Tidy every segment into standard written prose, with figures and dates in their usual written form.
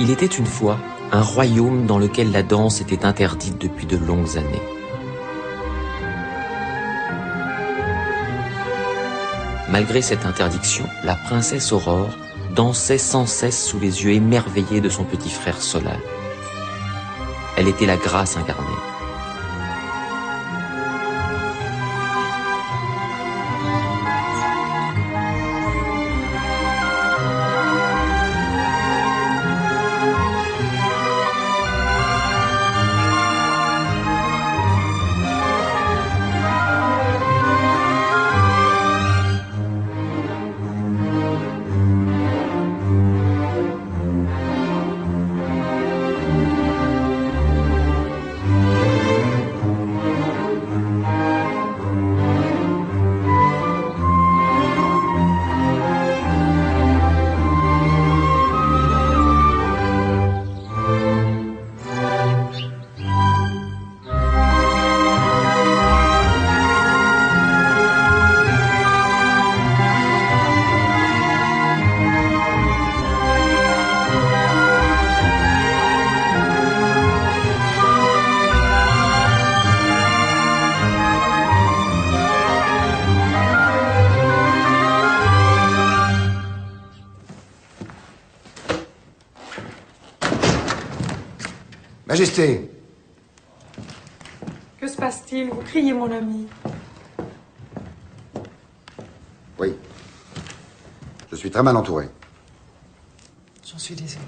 Il était une fois un royaume dans lequel la danse était interdite depuis de longues années. Malgré cette interdiction, la princesse Aurore dansait sans cesse sous les yeux émerveillés de son petit frère Solal. Elle était la grâce incarnée. Majesté. Que se passe-t-il? Vous criez, mon ami. Oui. Je suis très mal entouré. J'en suis désolée.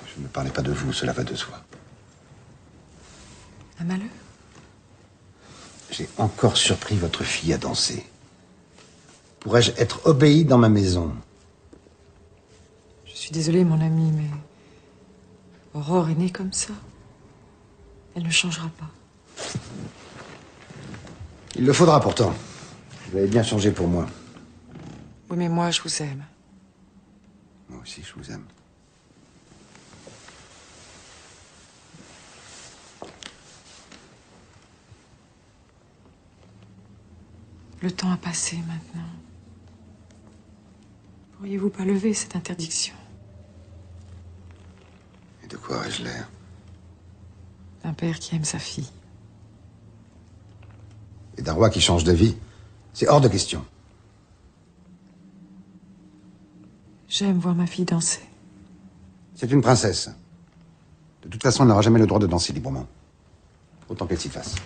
Je ne parlais pas de vous, cela va de soi. Un malheur? J'ai encore surpris votre fille à danser. Pourrais-je être obéi dans ma maison? Je suis désolée, mon ami, mais... Aurore est née comme ça. Elle ne changera pas. Il le faudra pourtant. Vous avez bien changé pour moi. Oui, mais moi, je vous aime. Moi aussi, je vous aime. Le temps a passé maintenant. Pourriez-vous pas lever cette interdiction? Et de quoi aurais-je l'air? D'un père qui aime sa fille. Et d'un roi qui change de vie? C'est hors de question. J'aime voir ma fille danser. C'est une princesse. De toute façon, elle n'aura jamais le droit de danser librement. Autant qu'elle s'y fasse.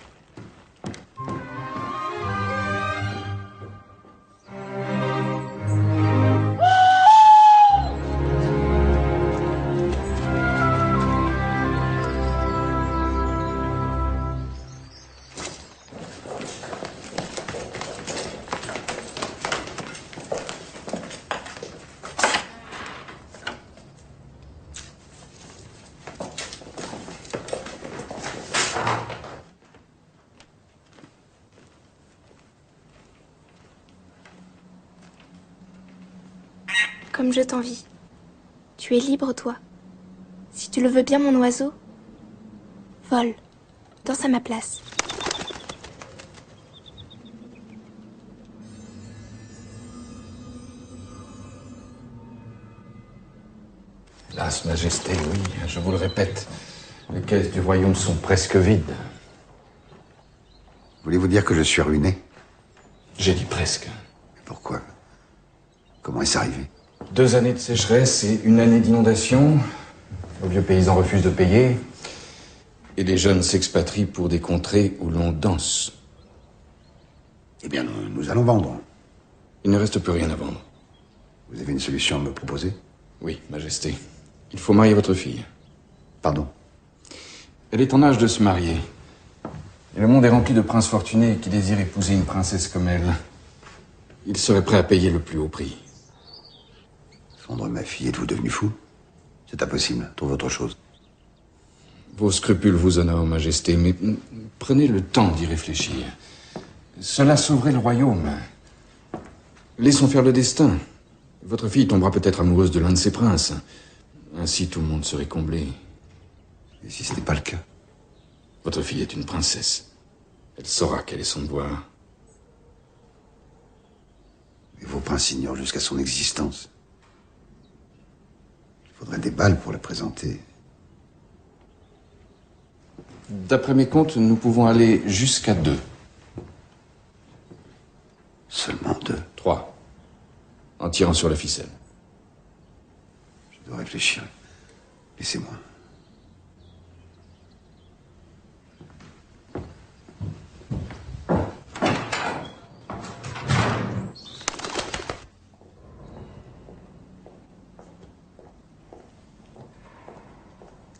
Comme je t'envie. Tu es libre, toi. Si tu le veux bien, mon oiseau, vole, danse à ma place. Hélas, Majesté, oui, je vous le répète, les caisses du royaume sont presque vides. Voulez-vous dire que je suis ruiné? J'ai dit presque. Pourquoi? Comment est-ce arrivé? 2 années de sécheresse et 1 année d'inondation. Nos vieux paysans refusent de payer. Et les jeunes s'expatrient pour des contrées où l'on danse. Eh bien, nous allons vendre. Il ne reste plus rien à vendre. Vous avez une solution à me proposer? Oui, Majesté. Il faut marier votre fille. Pardon? Elle est en âge de se marier. Et le monde est rempli de princes fortunés qui désirent épouser une princesse comme elle. Ils seraient prêts à payer le plus haut prix. Vendre ma fille, êtes-vous devenu fou? C'est impossible, trouve autre chose. Vos scrupules vous honorent, Majesté, mais prenez le temps d'y réfléchir. Cela sauverait le royaume. Laissons faire le destin. Votre fille tombera peut-être amoureuse de l'un de ses princes. Ainsi, tout le monde serait comblé. Et si ce n'est pas le cas? Votre fille est une princesse. Elle saura quel est son devoir. Mais vos princes ignorent jusqu'à son existence. faudrait des balles pour la présenter. D'après mes comptes, nous pouvons aller jusqu'à 2. Seulement 2. 3. En tirant sur la ficelle. Je dois réfléchir. Laissez-moi.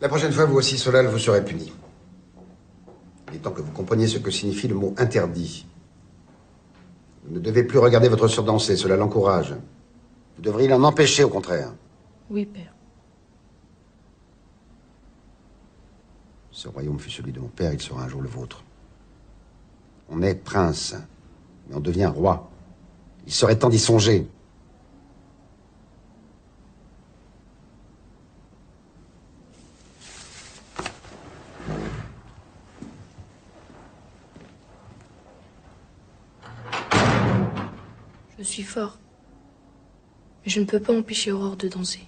La prochaine fois, vous aussi, Solal, vous serez puni. Il est temps que vous compreniez ce que signifie le mot interdit. Vous ne devez plus regarder votre sœur danser, cela l'encourage. Vous devriez l'en empêcher, au contraire. Oui, père. Ce royaume fut celui de mon père, il sera un jour le vôtre. On est prince, mais on devient roi. Il serait temps d'y songer. Je suis fort. Mais je ne peux pas empêcher Aurore de danser.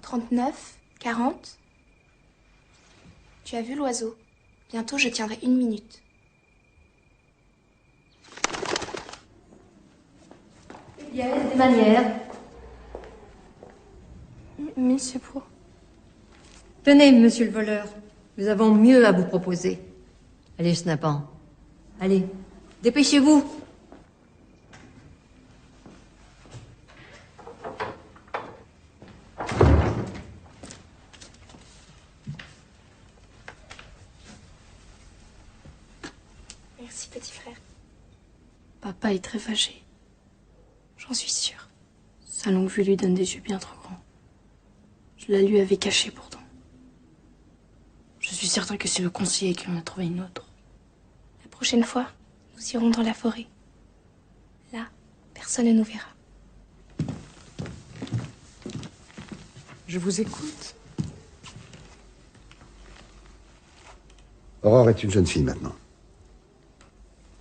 39, 40. Tu as vu l'oiseau? Bientôt, je tiendrai 1 minute. Il y a des manières. Mais c'est pour... Tenez, monsieur le voleur, nous avons mieux à vous proposer. Allez, Schnappant. Allez, dépêchez-vous. Merci, petit frère. Papa est très fâché. J'en suis sûre. Sa longue vue lui donne des yeux bien trop grands. Je la lui avais cachée pourtant. Je suis certain que c'est le conseiller qui en a trouvé une autre. La prochaine fois, nous irons dans la forêt. Là, personne ne nous verra. Je vous écoute. Aurore est une jeune fille maintenant.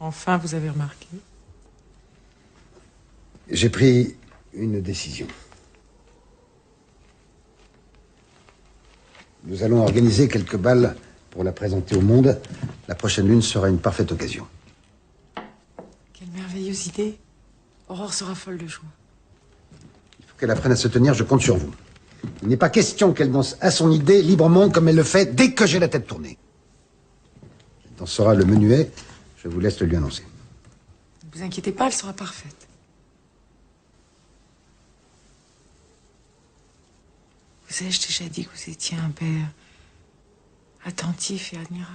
Enfin, vous avez remarqué. J'ai pris une décision. Nous allons organiser quelques balles pour la présenter au monde. La prochaine lune sera une parfaite occasion. Quelle merveilleuse idée. Aurore sera folle de joie. Il faut qu'elle apprenne à se tenir, je compte sur vous. Il n'est pas question qu'elle danse à son idée, librement, comme elle le fait dès que j'ai la tête tournée. Elle dansera le menuet, je vous laisse le lui annoncer. Ne vous inquiétez pas, elle sera parfaite. Vous ai-je déjà dit que vous étiez un père attentif et admirable?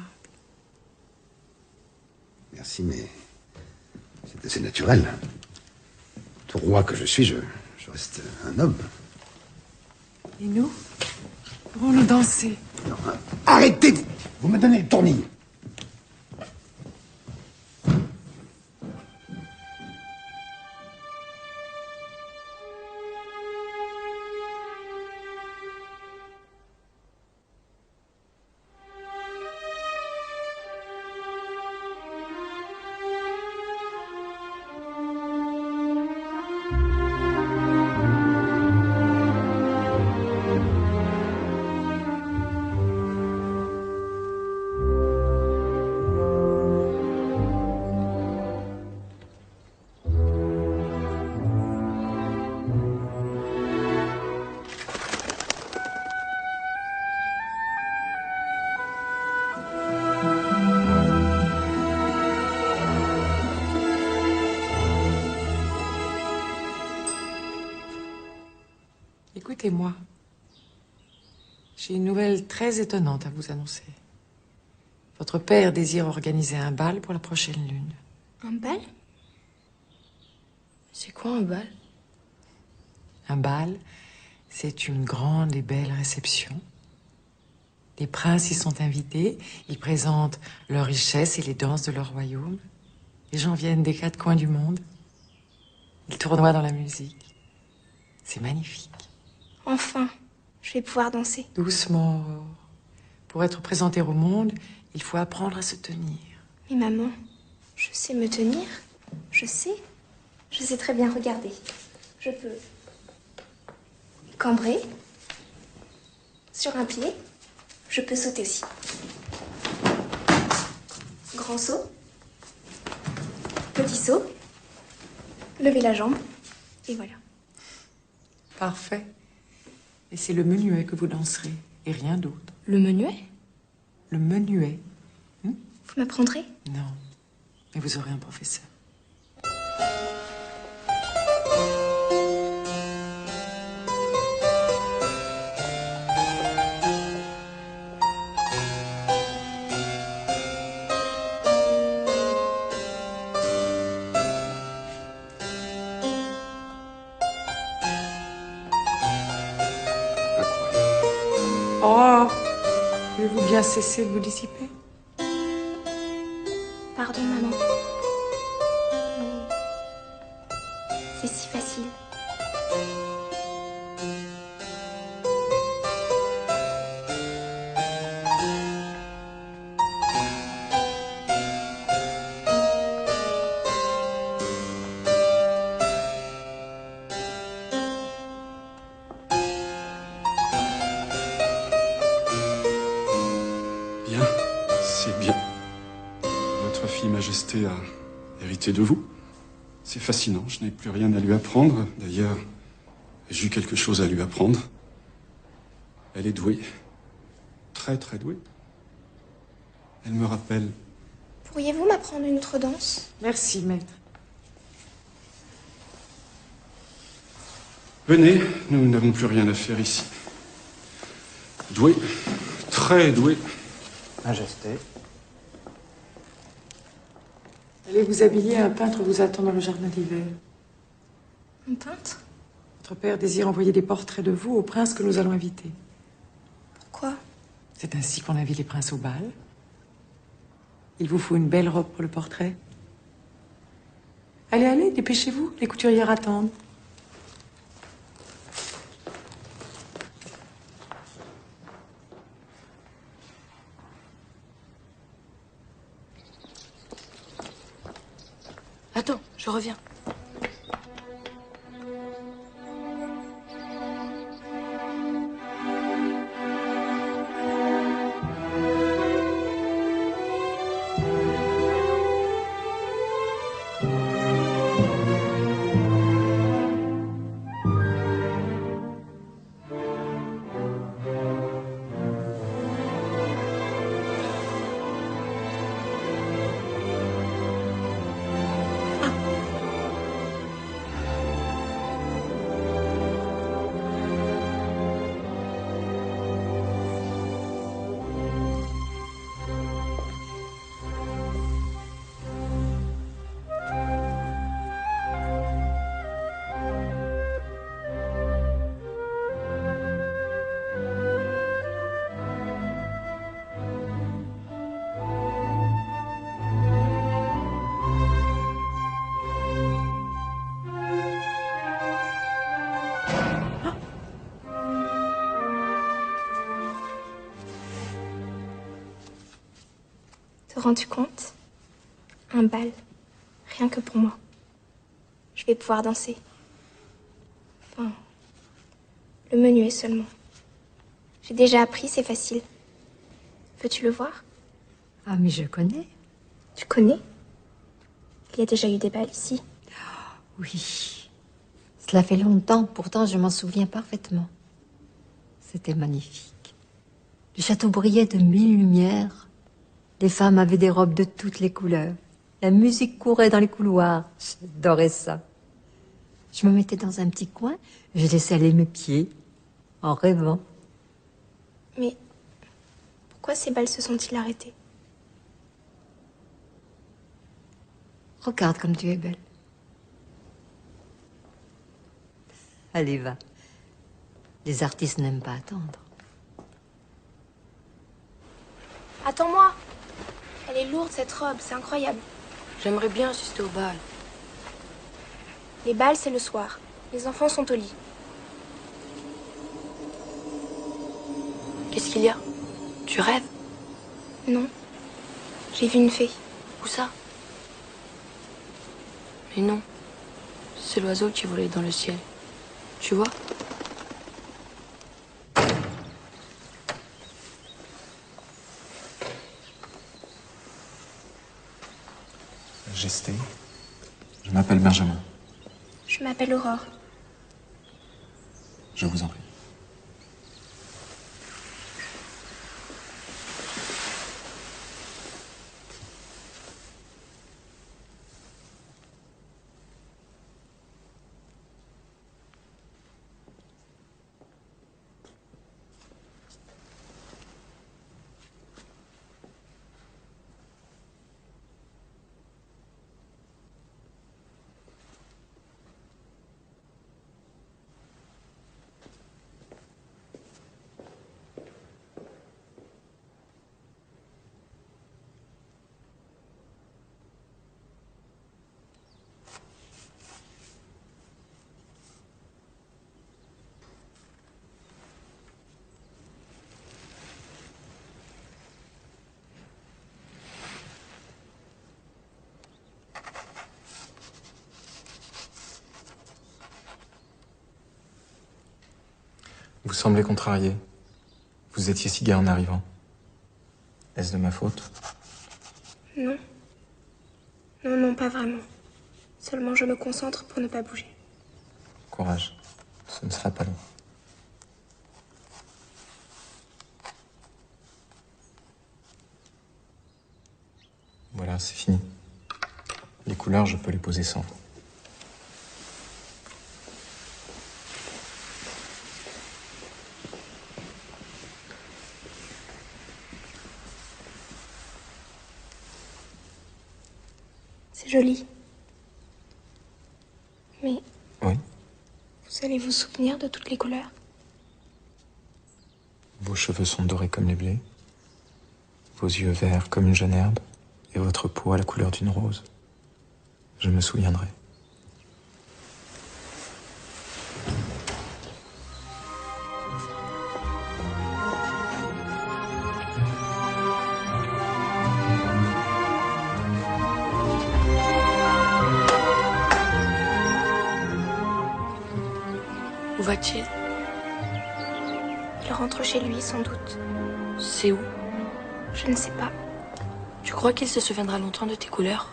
Merci, mais c'est assez naturel. Tout roi que je suis, je reste un homme. Et nous? Pourrons-nous danser? Non, arrêtez! Vous me donnez le tournis. Écoutez-moi. J'ai une nouvelle très étonnante à vous annoncer. Votre père désire organiser un bal pour la prochaine lune. Un bal? C'est quoi un bal? Un bal, c'est une grande et belle réception. Les princes y sont invités, ils présentent leurs richesses et les danses de leur royaume. Les gens viennent des 4 coins du monde. Ils tournoient dans la musique. C'est magnifique. Enfin, je vais pouvoir danser. Doucement, Aurore. Pour être présenté au monde, il faut apprendre à se tenir. Mais maman, je sais me tenir. Je sais. Je sais très bien regarder. Je peux Cambré. Sur un pied. Je peux sauter aussi. Grand saut. Petit saut. Lever la jambe. Et voilà. Parfait. Et c'est le menuet que vous danserez, et rien d'autre. Le menuet? Le menuet. Vous m'apprendrez? Non. Mais vous aurez un professeur. Oh, pouvez-vous bien cesser de vous dissiper? Pardon, maman. C'est si facile. Bien, c'est bien. Votre fille Majesté a hérité de vous. C'est fascinant, je n'ai plus rien à lui apprendre. D'ailleurs, j'ai eu quelque chose à lui apprendre. Elle est douée. Très, très douée. Elle me rappelle... Pourriez-vous m'apprendre une autre danse? Merci, maître. Venez, nous n'avons plus rien à faire ici. Douée, très douée. Majesté. Allez vous habiller, un peintre vous attend dans le jardin d'hiver. Un peintre? Votre père désire envoyer des portraits de vous au prince que nous allons inviter. Pourquoi? C'est ainsi qu'on invite les princes au bal. Il vous faut une belle robe pour le portrait. Allez, allez, dépêchez-vous, les couturières attendent. Attends, je reviens. Te rends-tu compte? Un bal. Rien que pour moi. Je vais pouvoir danser. Enfin, le menuet seulement. J'ai déjà appris, c'est facile. Veux-tu le voir? Ah, mais je connais. Tu connais? Il y a déjà eu des bals ici. Oui. Cela fait longtemps, pourtant je m'en souviens parfaitement. C'était magnifique. Le château brillait de 1000 lumières. Les femmes avaient des robes de toutes les couleurs. La musique courait dans les couloirs. J'adorais ça. Je me mettais dans un petit coin, je laissais aller mes pieds, en rêvant. Mais pourquoi ces bals se sont-ils arrêtés? Regarde comme tu es belle. Allez, va. Les artistes n'aiment pas attendre. Attends-moi! Elle est lourde, cette robe, c'est incroyable. J'aimerais bien assister au bal. Les bals, c'est le soir. Les enfants sont au lit. Qu'est-ce qu'il y a? Tu rêves? Non. J'ai vu une fée. Où ça? Mais non. C'est l'oiseau qui volait dans le ciel. Tu vois? Majesté, je m'appelle Benjamin. Je m'appelle Aurore. Je vous en prie. Vous semblez contrarié. Vous étiez si gai en arrivant. Est-ce de ma faute? Non. Non, non, pas vraiment. Seulement je me concentre pour ne pas bouger. Courage. Ce ne sera pas long. Voilà, c'est fini. Les couleurs, je peux les poser sans vous. C'est joli. Mais Oui. vous allez vous souvenir de toutes les couleurs? Vos cheveux sont dorés comme les blés, vos yeux verts comme une jeune herbe, et votre peau à la couleur d'une rose. Je me souviendrai. Où va-t-il? Il rentre chez lui, sans doute. C'est où? Je ne sais pas. Tu crois qu'il se souviendra longtemps de tes couleurs?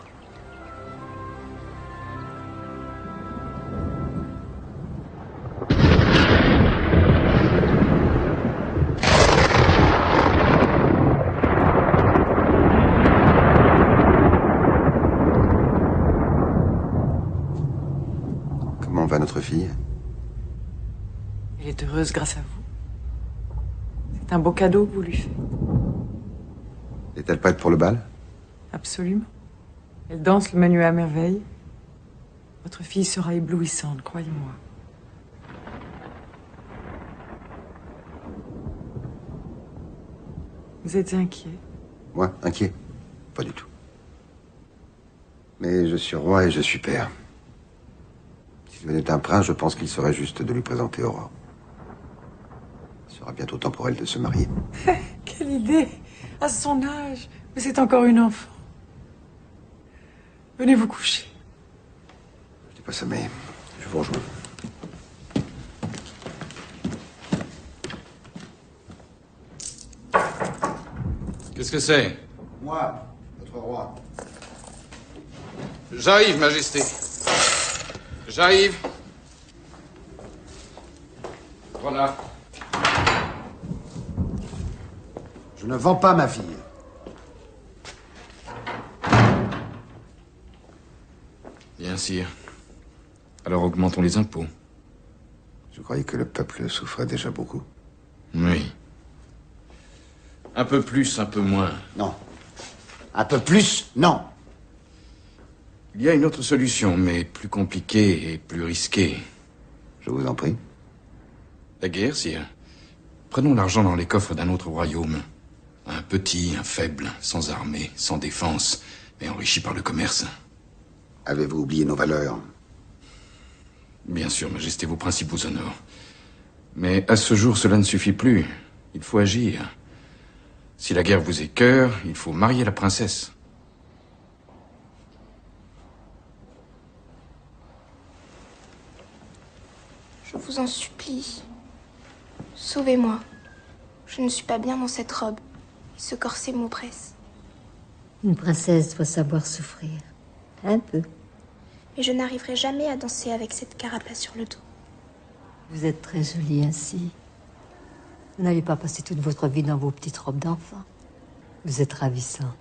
Comment va notre fille? Elle est heureuse grâce à vous. C'est un beau cadeau que vous lui faites. Est-elle prête pour le bal? Absolument. Elle danse le menuet à merveille. Votre fille sera éblouissante, croyez-moi. Vous êtes inquiet? Moi, inquiet? Pas du tout. Mais je suis roi et je suis père. S'il venait un prince, je pense qu'il serait juste de lui présenter Aurore. Il sera bientôt temps pour elle de se marier. Quelle idée! À son âge! Mais c'est encore une enfant. Venez vous coucher. Je n'ai pas sommeil. Je vous rejoins. Qu'est-ce que c'est? Moi, votre roi. J'arrive, Majesté. J'arrive. Voilà. Je ne vends pas ma fille. Bien, sire. Alors augmentons les impôts. Je croyais que le peuple souffrait déjà beaucoup. Oui. Un peu plus, un peu moins. Non. Un peu plus, non. Il y a une autre solution, mais plus compliquée et plus risquée. Je vous en prie. La guerre, sire. Prenons l'argent dans les coffres d'un autre royaume. Un petit, un faible, sans armée, sans défense, mais enrichi par le commerce. Avez-vous oublié nos valeurs? Bien sûr, Majesté, vos principes vous honorent. Mais à ce jour, cela ne suffit plus. Il faut agir. Si la guerre vous écœure, il faut marier la princesse. Je vous en supplie. Sauvez-moi. Je ne suis pas bien dans cette robe. Et ce corset m'oppresse. Une princesse doit savoir souffrir. Un peu. Mais je n'arriverai jamais à danser avec cette carapace sur le dos. Vous êtes très jolie ainsi. Vous n'allez pas passer toute votre vie dans vos petites robes d'enfant. Vous êtes ravissante.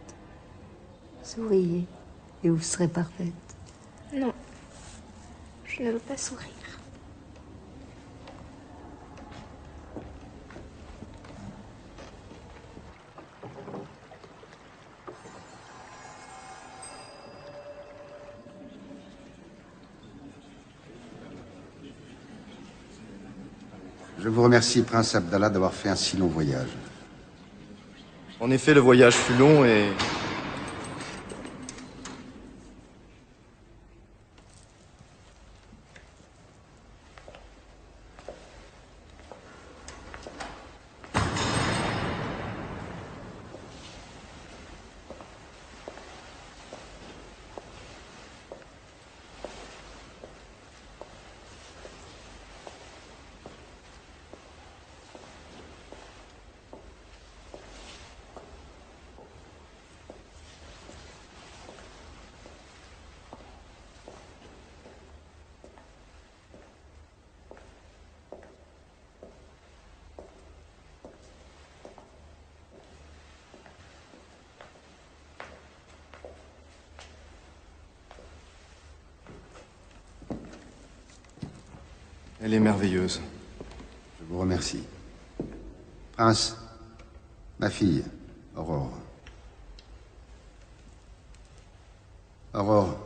Souriez et vous serez parfaite. Non, je ne veux pas sourire. Je vous remercie, Prince Abdallah, d'avoir fait un si long voyage. En effet, le voyage fut long et... Elle est merveilleuse. Je vous remercie. Prince, ma fille, Aurore. Aurore,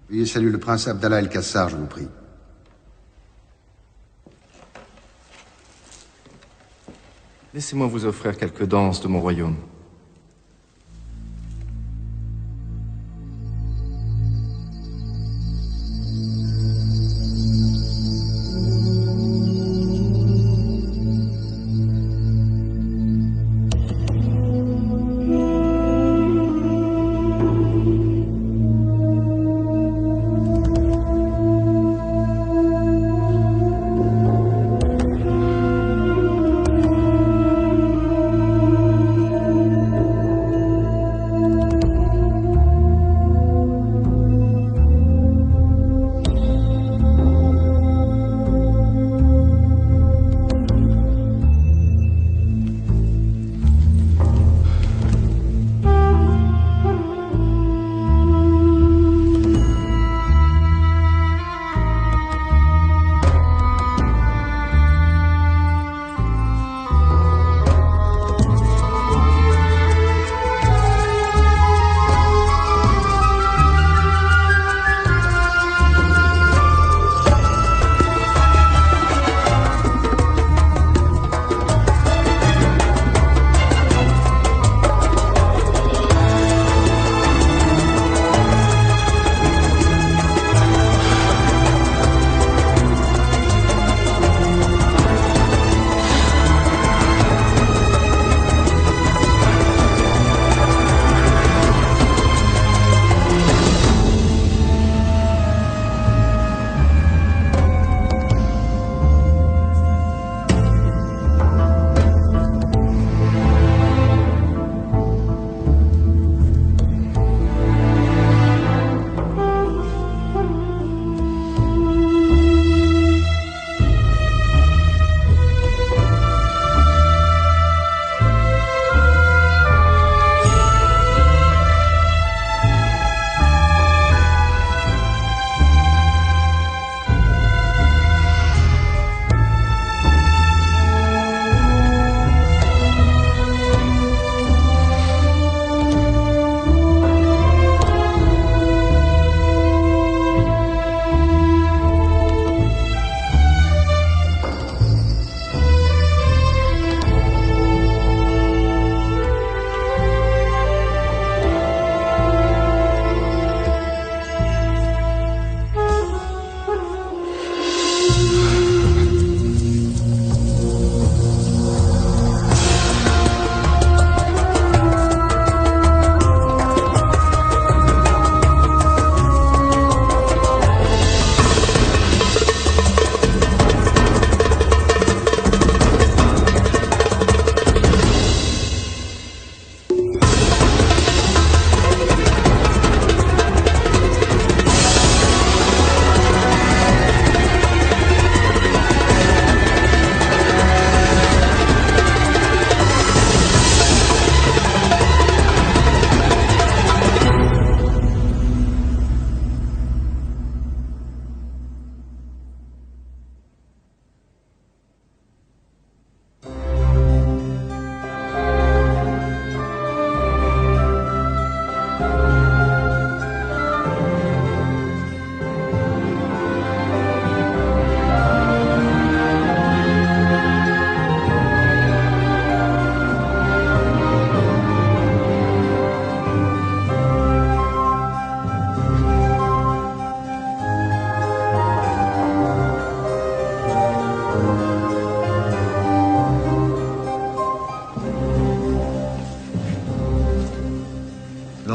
veuillez saluer le prince Abdallah El-Kassar, je vous prie. Laissez-moi vous offrir quelques danses de mon royaume.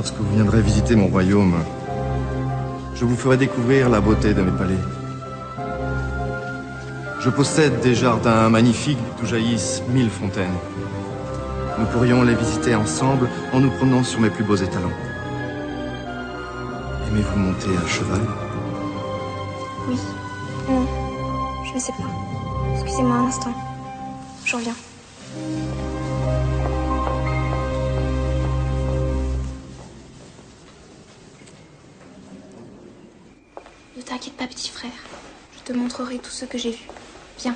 lorsque vous viendrez visiter mon royaume, je vous ferai découvrir la beauté de mes palais. Je possède des jardins magnifiques d'où jaillissent 1000 fontaines. Nous pourrions les visiter ensemble en nous promenant sur mes plus beaux étalons. Aimez-vous monter à cheval? Oui. Non, je ne sais pas. Excusez-moi un instant. Je reviens. Ne t'inquiète pas, petit frère. Je te montrerai tout ce que j'ai vu. Viens.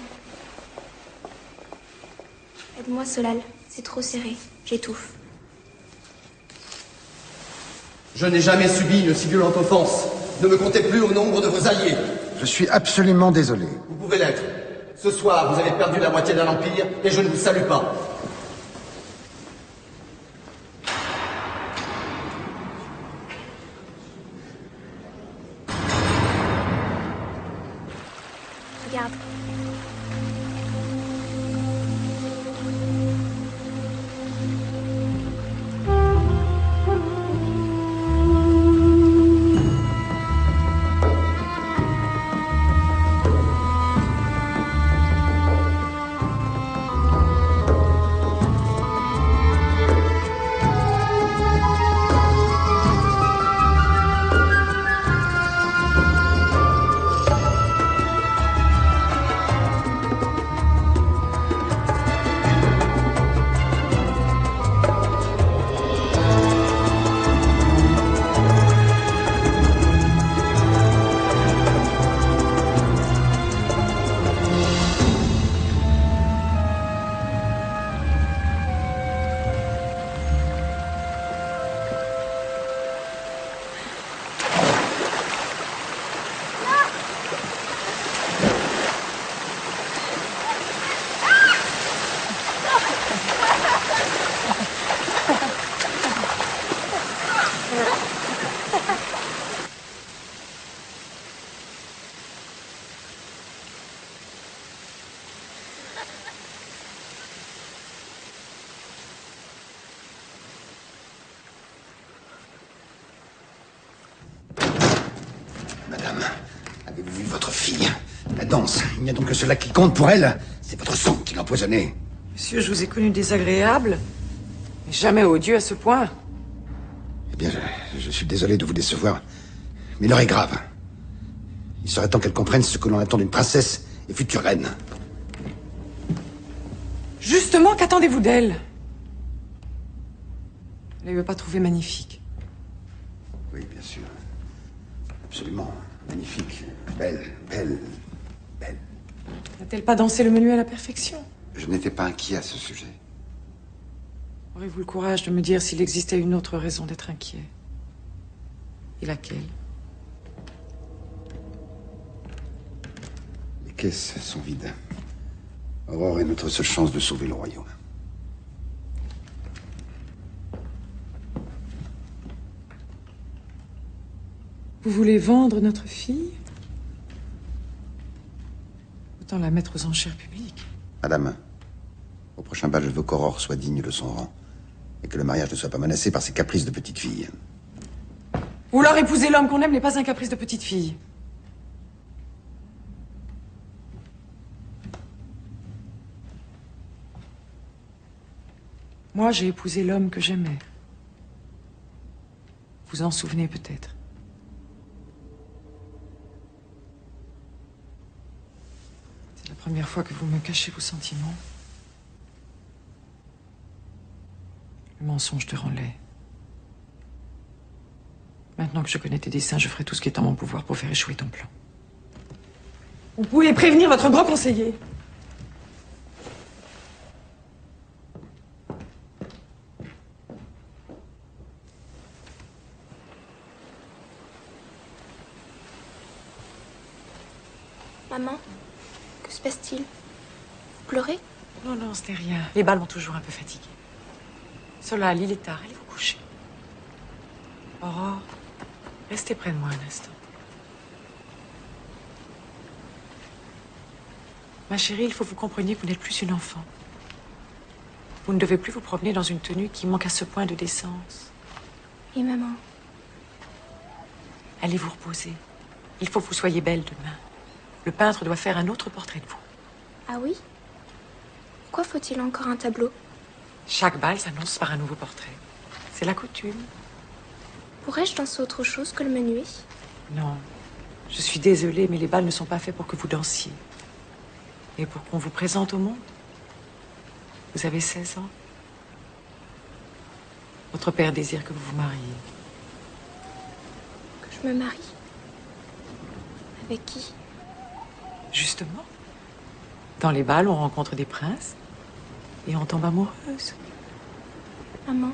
Aide-moi, Solal. C'est trop serré. J'étouffe. Je n'ai jamais subi une si violente offense. Ne me comptez plus au nombre de vos alliés. Je suis absolument désolé. Vous pouvez l'être. Ce soir, vous avez perdu la moitié d'un empire et je ne vous salue pas. Regarde. Madame, avez-vous vu votre fille? La danse, il n'y a donc que cela qui compte pour elle. C'est votre sang qui l'a empoisonnée. Monsieur, je vous ai connu désagréable, mais jamais odieux à ce point. Eh bien, je suis désolé de vous décevoir, mais l'heure est grave. Il serait temps qu'elle comprenne ce que l'on attend d'une princesse et future reine. Justement, qu'attendez-vous d'elle? Ne l'avez pas trouvée magnifique? Oui, bien sûr. Absolument. Magnifique. Belle, belle, belle. N'a-t-elle pas dansé le menu à la perfection? Je n'étais pas inquiet à ce sujet. Aurez-vous le courage de me dire s'il existait une autre raison d'être inquiet? Et laquelle? Les caisses sont vides. Aurore est notre seule chance de sauver le royaume. Vous voulez vendre notre fille? Autant la mettre aux enchères publiques. Madame, au prochain bal, je veux qu'Aurore soit digne de son rang. Et que le mariage ne soit pas menacé par ses caprices de petite fille. Vouloir épouser l'homme qu'on aime n'est pas un caprice de petite fille. Moi, j'ai épousé l'homme que j'aimais. Vous en souvenez peut-être. C'est la première fois que vous me cachez vos sentiments. Le mensonge te rend laid. Maintenant que je connais tes desseins, je ferai tout ce qui est en mon pouvoir pour faire échouer ton plan. Vous pouvez prévenir votre grand conseiller. Maman, que se passe-t-il? Vous pleurez? Non, non, ce n'est rien. Les balles m'ont toujours un peu fatiguée. Solal, il est tard, allez vous coucher. Aurore, restez près de moi un instant. Ma chérie, il faut que vous compreniez que vous n'êtes plus une enfant. Vous ne devez plus vous promener dans une tenue qui manque à ce point de décence. Et maman? Allez vous reposer. Il faut que vous soyez belle demain. Le peintre doit faire un autre portrait de vous. Ah oui? Pourquoi faut-il encore un tableau? Chaque bal s'annonce par un nouveau portrait. C'est la coutume. Pourrais-je danser autre chose que le menuet? Non. Je suis désolée, mais les bals ne sont pas faits pour que vous dansiez. Et pour qu'on vous présente au monde. Vous avez 16 ans. Votre père désire que vous vous mariez. Que je me marie? Avec qui? Justement. Dans les bals, on rencontre des princes et on tombe amoureuse. Maman,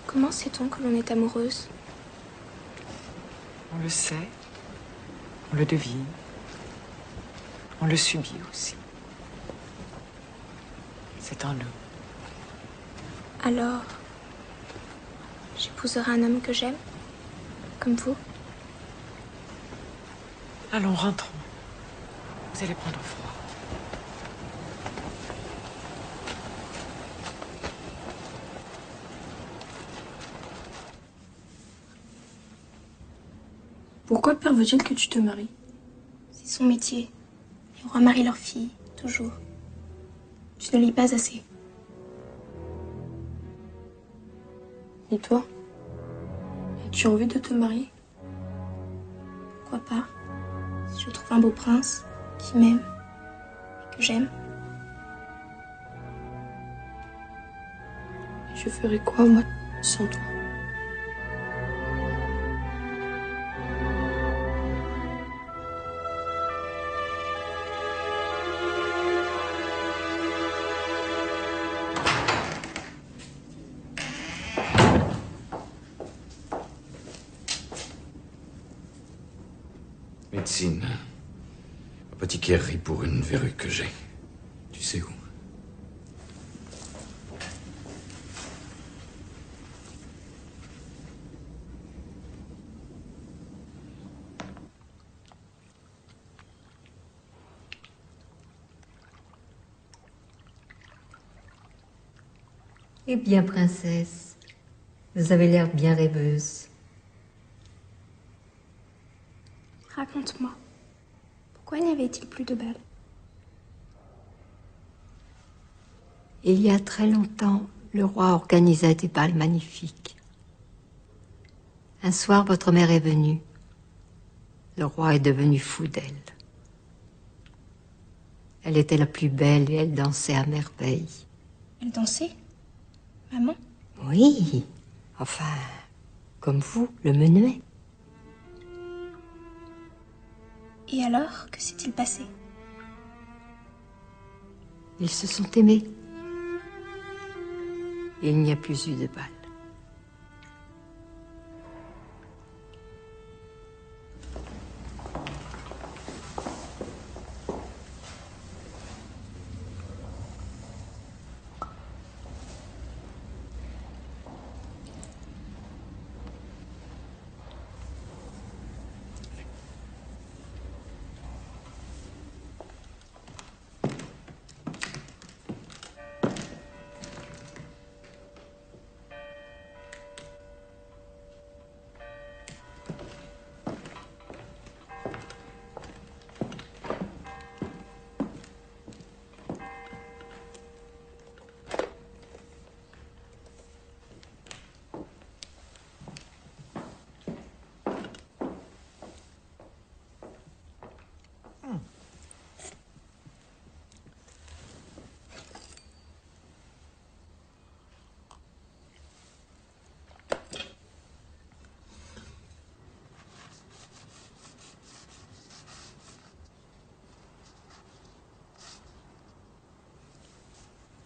comment sait-on que l'on est amoureuse? On le sait, on le devine, on le subit aussi. C'est en nous. Alors, j'épouserai un homme que j'aime, comme vous? Allons, rentrons. Vous allez prendre froid. Pourquoi père veut-il que tu te maries? C'est son métier. Les rois marient leurs filles, toujours. Tu ne lis pas assez. Et toi? As-tu envie de te marier? Pourquoi pas? Si je trouve un beau prince qui m'aime et que j'aime. Et je ferai quoi, moi, sans toi? Médecine. Apothicairerie pour une verrue que j'ai. Tu sais où? Eh bien, princesse, vous avez l'air bien rêveuse. Raconte-moi. Pourquoi n'y avait-il plus de bal? Il y a très longtemps, le roi organisait des bals magnifiques. Un soir, votre mère est venue. Le roi est devenu fou d'elle. Elle était la plus belle et elle dansait à merveille. Elle dansait? Maman? Oui, enfin, comme vous, le menuet. Et alors, que s'est-il passé? Ils se sont aimés. Il n'y a plus eu de bal.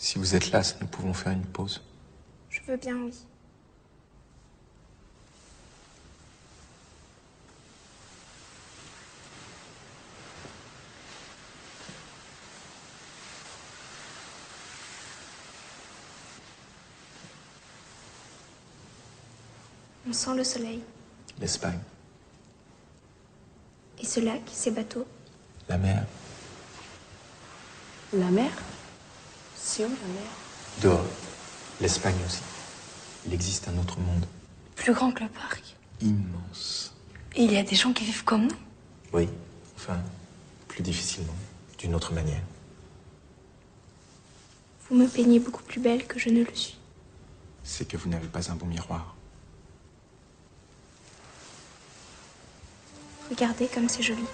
Si vous êtes là, nous pouvons faire une pause. Je veux bien, oui. On sent le soleil. L'Espagne, Et ce lac, ces bateaux. la mer, La mer? Si on la mer. dehors, l'Espagne aussi. Il existe un autre monde. Plus grand que le parc. Immense. Et il y a des gens qui vivent comme nous. Oui, enfin, plus difficilement, d'une autre manière. Vous me peignez beaucoup plus belle que je ne le suis. C'est que vous n'avez pas un bon miroir. Regardez comme c'est joli.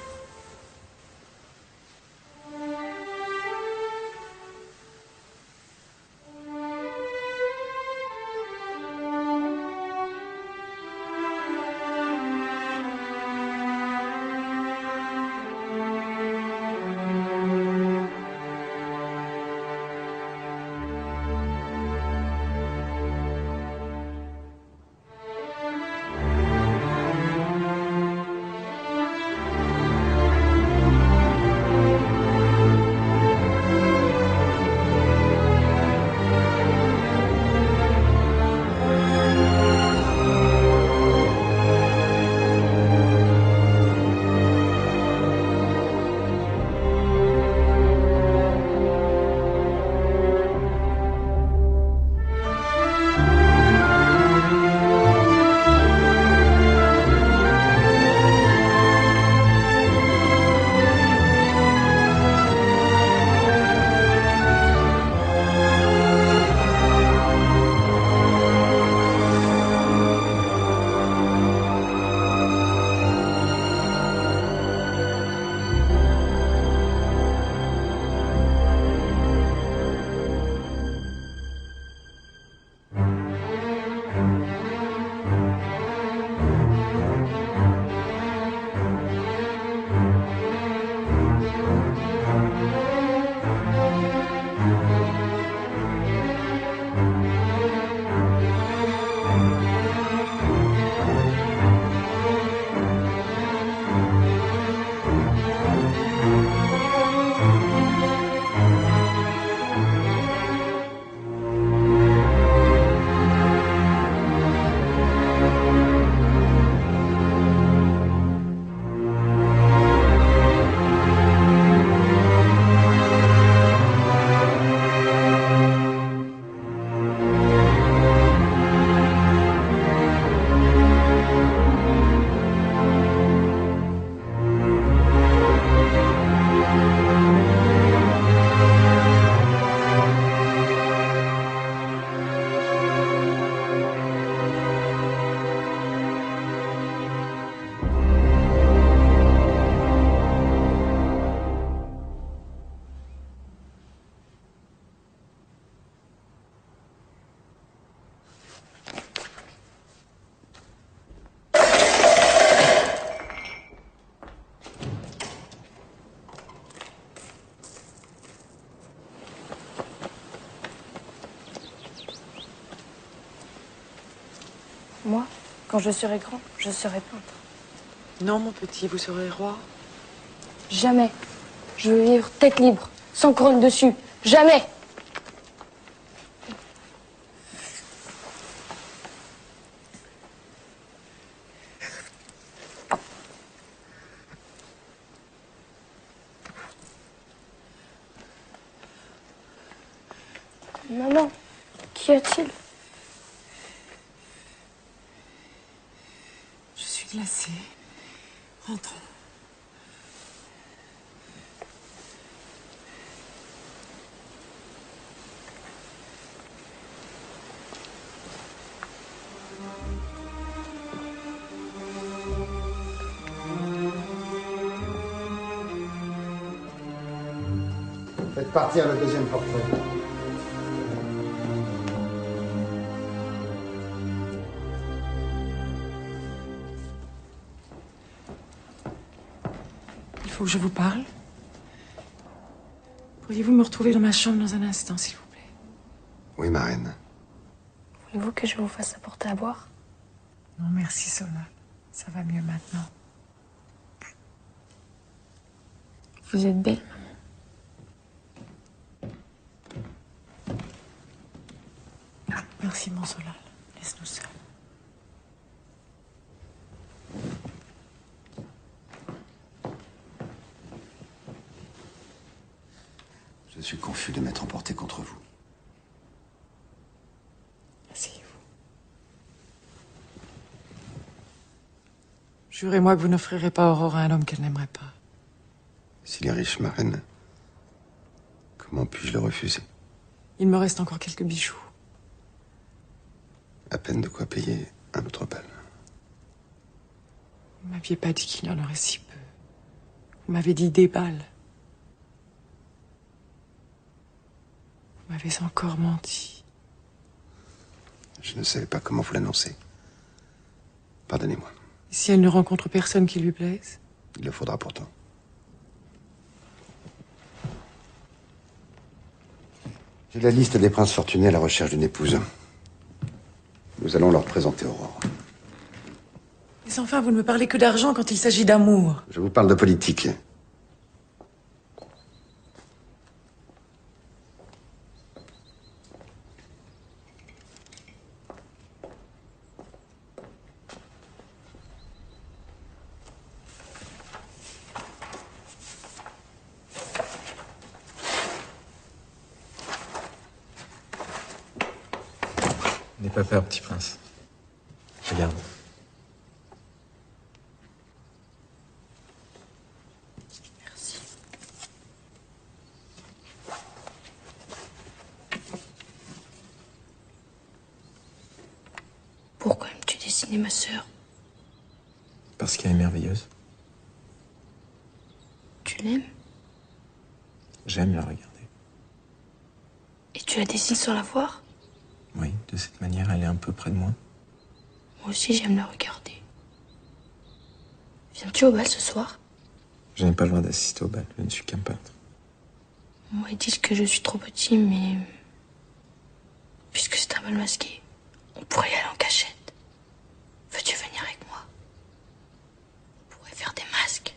Moi, quand je serai grand, je serai peintre. Non, mon petit, vous serez roi. Jamais. Je veux vivre tête libre, sans couronne dessus. Jamais. Maman, qu'y a-t-il? Je suis glacée. Rentrons. Faites partir le deuxième portrait. Il faut que je vous parle. Pourriez-vous me retrouver dans ma chambre dans un instant, s'il vous plaît? Oui, ma reine. Voulez-vous que je vous fasse apporter à boire? Non, merci, Solal. Ça va mieux maintenant. Vous êtes belle, maman. Merci, mon Solal. Laisse-nous seuls. Je suis confus de m'être emporté contre vous. Asseyez-vous. Jurez-moi que vous n'offrirez pas Aurore à un homme qu'elle n'aimerait pas. S'il est riche, ma reine, comment puis-je le refuser? Il me reste encore quelques bijoux. À peine de quoi payer un autre bal. Vous m'aviez pas dit qu'il y en aurait si peu. Vous m'avez dit des balles. Vous m'avez encore menti. Je ne savais pas comment vous l'annoncer. Pardonnez-moi. Et si elle ne rencontre personne qui lui plaise? Il le faudra pourtant. J'ai la liste des princes fortunés à la recherche d'une épouse. Nous allons leur présenter Aurore. Mais enfin, vous ne me parlez que d'argent quand il s'agit d'amour. Je vous parle de politique. N'aie pas peur, petit prince. Regarde. Merci. Pourquoi aimes-tu dessiner ma sœur? Parce qu'elle est merveilleuse. Tu l'aimes? J'aime la regarder. Et tu la dessines sans la voir? Oui, de cette manière, elle est un peu près de moi. Moi aussi, j'aime la regarder. Viens-tu au bal ce soir? Je n'ai pas le droit d'assister au bal, je ne suis qu'un peintre. Moi, ils disent que je suis trop petit, mais... Puisque c'est un bal masqué, on pourrait y aller en cachette. Veux-tu venir avec moi? On pourrait faire des masques.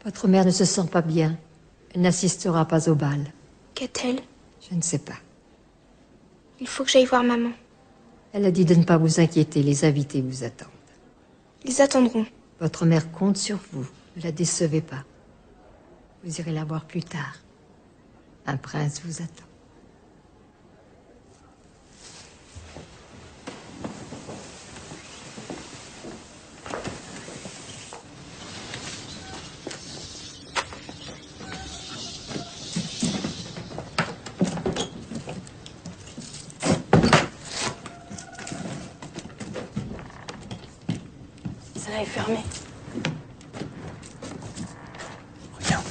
Votre mère ne se sent pas bien. Elle n'assistera pas au bal. Qu'a-t-elle? Je ne sais pas. Il faut que j'aille voir maman. Elle a dit de ne pas vous inquiéter, les invités vous attendent. Ils attendront. Votre mère compte sur vous. Ne la décevez pas. Vous irez la voir plus tard. Un prince vous attend. Ça est fermé. Regarde.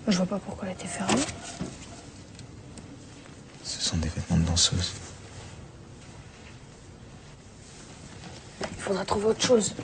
Je vois pas pourquoi elle était fermée. Ce sont des vêtements de danseuse. Il faudra trouver autre chose.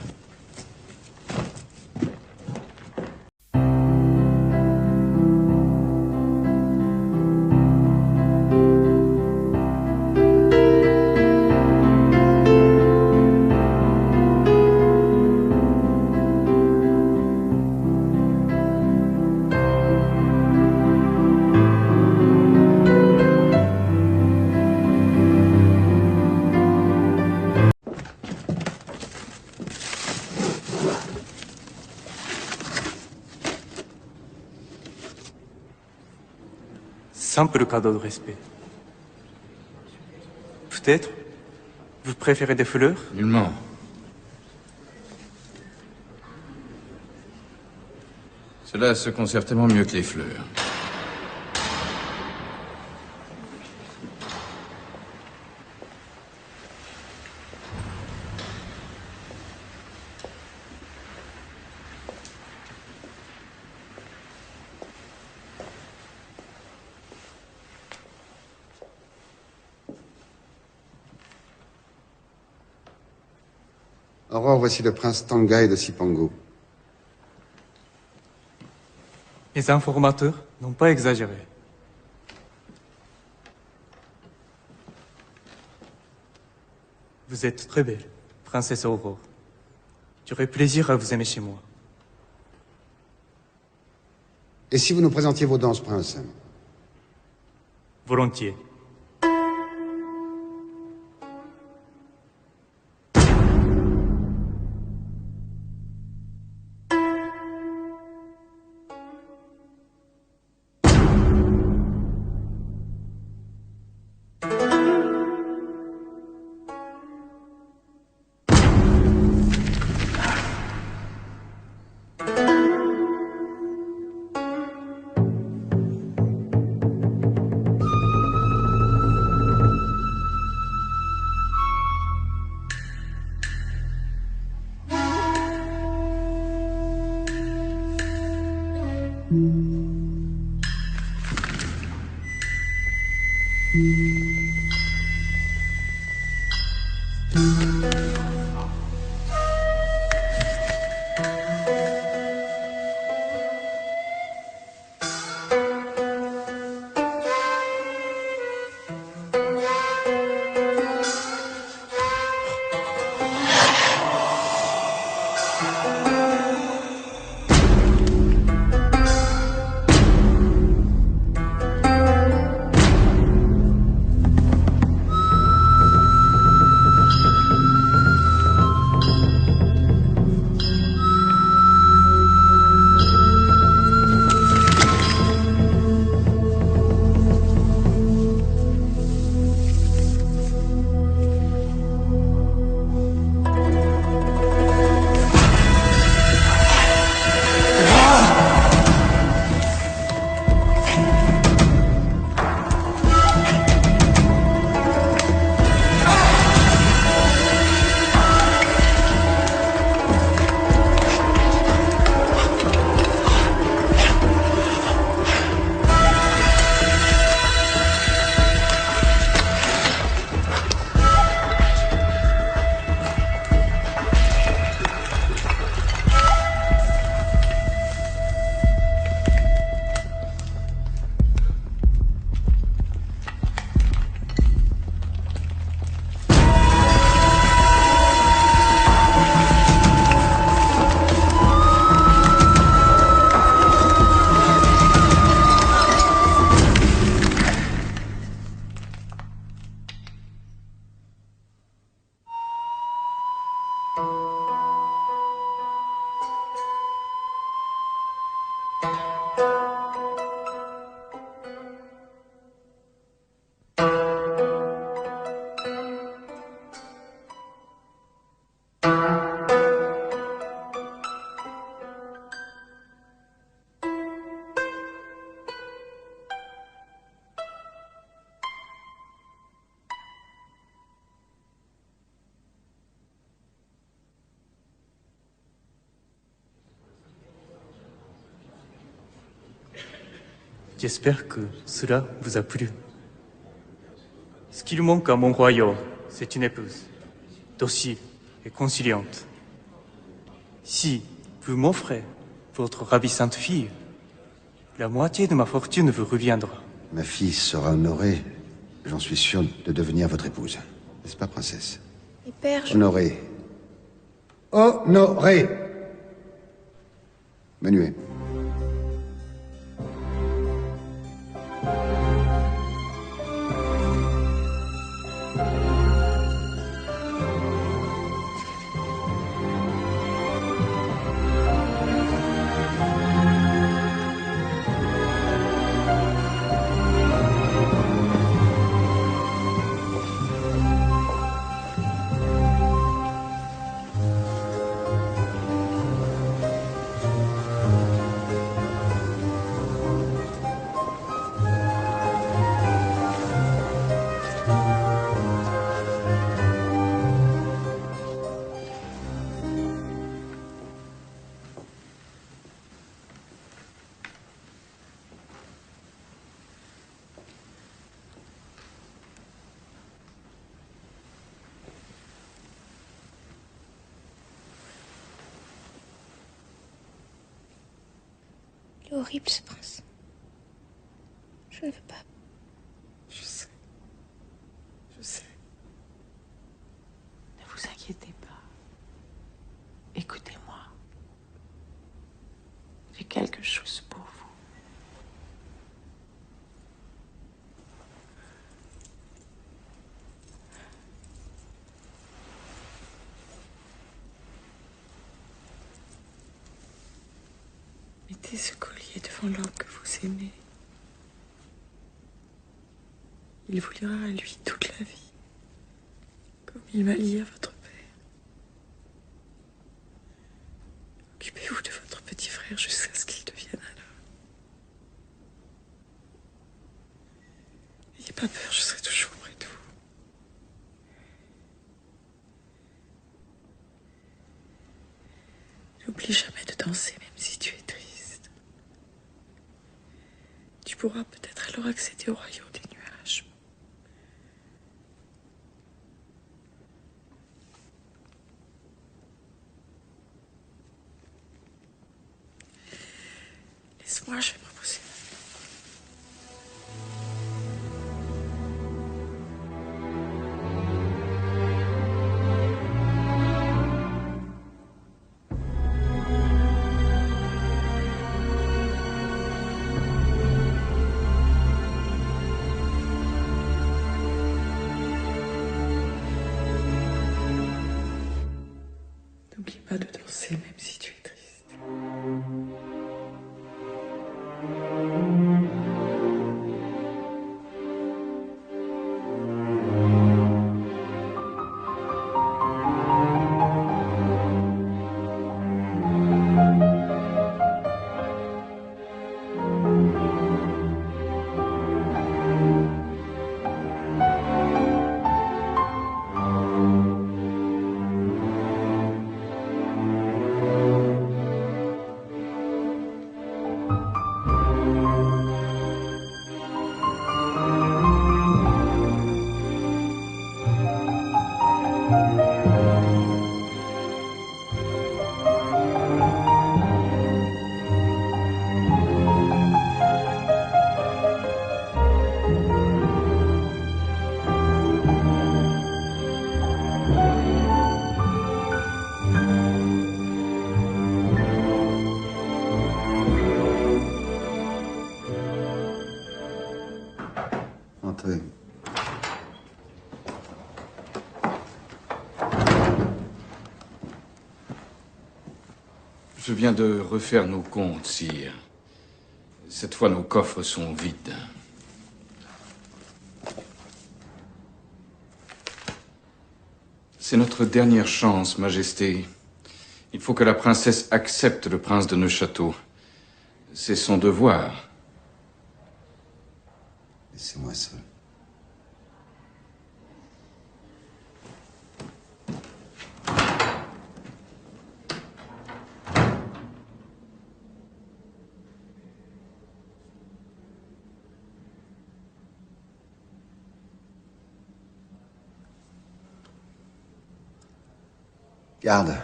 Simple cadeau de respect. Peut-être, vous préférez des fleurs? Nullement. Cela se conserve tellement mieux que les fleurs. Aurore, voici le prince Tangai de Sipango. Les informateurs n'ont pas exagéré. Vous êtes très belle. princesse Aurore. J'aurais plaisir à vous aimer chez moi. Et si vous nous présentiez vos danses, prince? Volontiers. J'espère que cela vous a plu. Ce qu'il manque à mon royaume, c'est une épouse, docile et conciliante. Si vous m'offrez votre ravissante fille, la moitié de ma fortune vous reviendra. Ma fille sera honorée, j'en suis sûr, de devenir votre épouse. N'est-ce pas, princesse? Mais père, je... Honorée. Honorée. Menuet. Il est horrible, ce prince. Je ne veux pas. Je sais. Je sais. Ne vous inquiétez pas. Mettez ce collier devant l'homme que vous aimez. Il vous liera à lui toute la vie, comme il m'a lié à votre père. Occupez-vous de votre petit frère jusqu'à ce qu'il devienne un homme. N'ayez pas peur, je serai toujours près de vous. N'oublie jamais de danser, même si tu es triste. Tu pourras peut-être alors accéder au royaume des nuages. Laisse-moi, je vais me reposer. N'oublie pas de danser, même si tu es triste. Entrez. Je viens de refaire nos comptes, sire. Cette fois, nos coffres sont vides. C'est notre dernière chance, Majesté. Il faut que la princesse accepte le prince de Neuchâteau. C'est son devoir. Laissez-moi seul. Garde.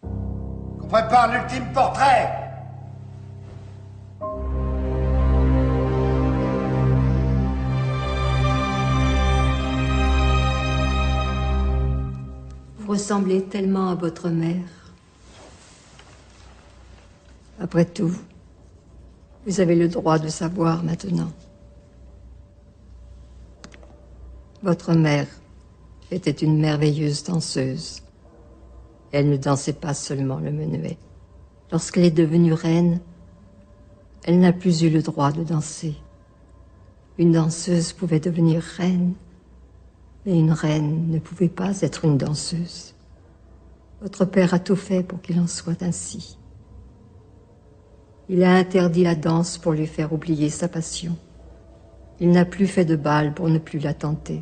Qu'on prépare l'ultime portrait! Vous ressemblez tellement à votre mère. Après tout, vous avez le droit de savoir maintenant. Votre mère était une merveilleuse danseuse. Elle ne dansait pas seulement le menuet. Lorsqu'elle est devenue reine, elle n'a plus eu le droit de danser. Une danseuse pouvait devenir reine, mais une reine ne pouvait pas être une danseuse. Votre père a tout fait pour qu'il en soit ainsi. Il a interdit la danse pour lui faire oublier sa passion. Il n'a plus fait de bal pour ne plus la tenter.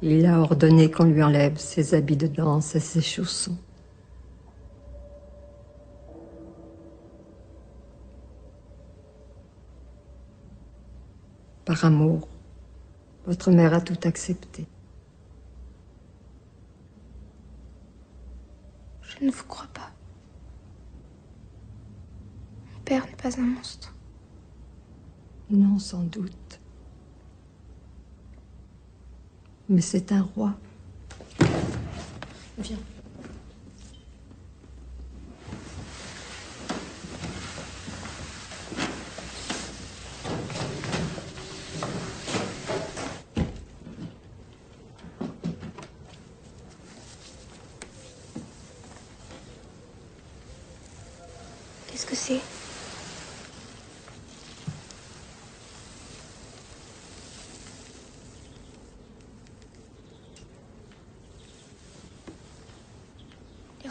Il a ordonné qu'on lui enlève ses habits de danse et ses chaussons. Par amour, votre mère a tout accepté. Je ne vous crois pas. Mon père n'est pas un monstre. Non, sans doute. Mais c'est un roi. Viens.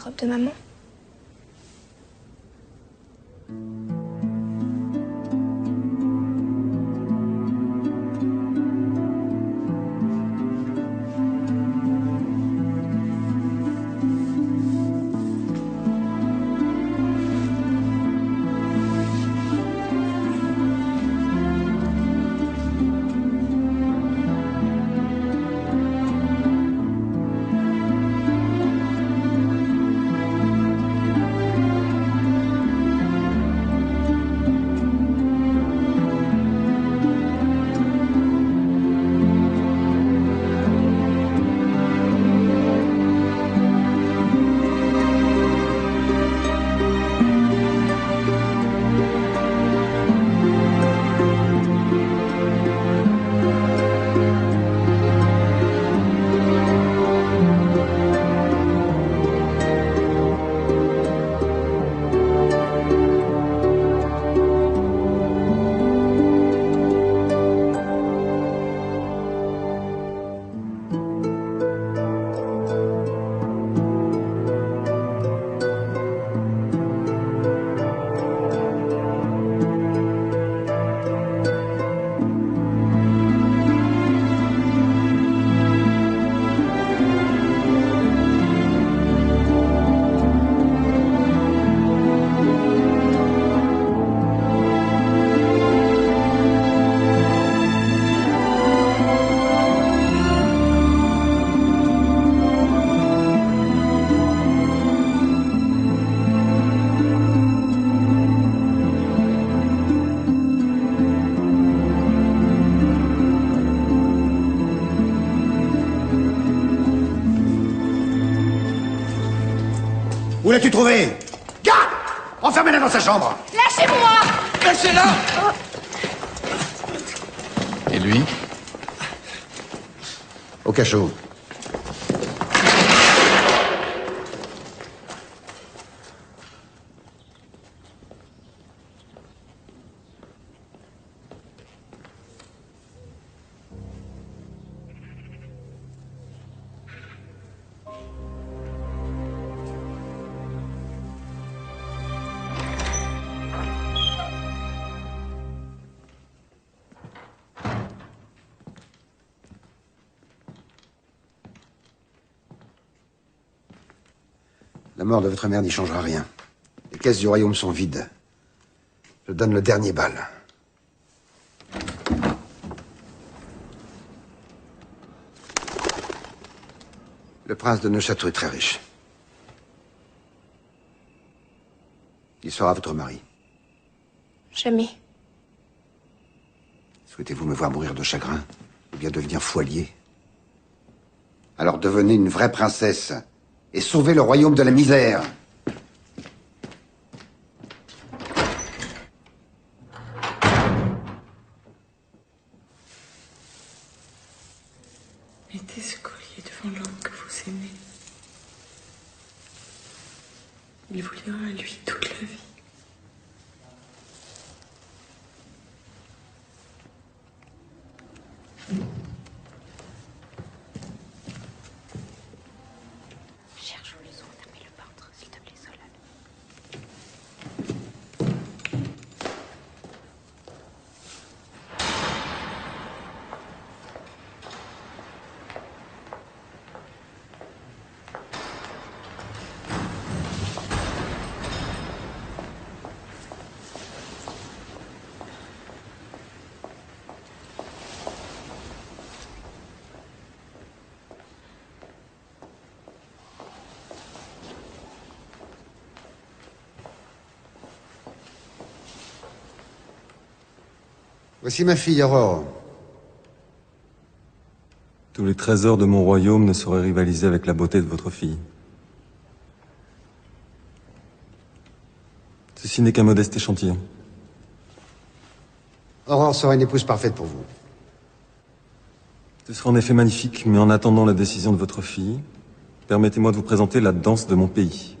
robe de maman. Où l'as-tu trouvé? Garde! Enfermez-la dans sa chambre! Lâchez-moi! Lâchez-la! Et lui? Au cachot. La mort de votre mère n'y changera rien. Les caisses du royaume sont vides. Je donne le dernier bal. Le prince de Neuchâteau est très riche. Il sera votre mari. Jamais. Souhaitez-vous me voir mourir de chagrin ou bien devenir foilier? Alors devenez une vraie princesse et sauvez le royaume de la misère. Mettez ce collier devant l'homme que vous aimez. Il vous liera à lui toute la vie. Cherche où ils ont enfermé le peintre, s'il te plaît, Solal. Voici ma fille, Aurore. Tous les trésors de mon royaume ne sauraient rivaliser avec la beauté de votre fille. Ceci n'est qu'un modeste échantillon. Aurore sera une épouse parfaite pour vous. Ce sera en effet magnifique, mais en attendant la décision de votre fille, permettez-moi de vous présenter la danse de mon pays.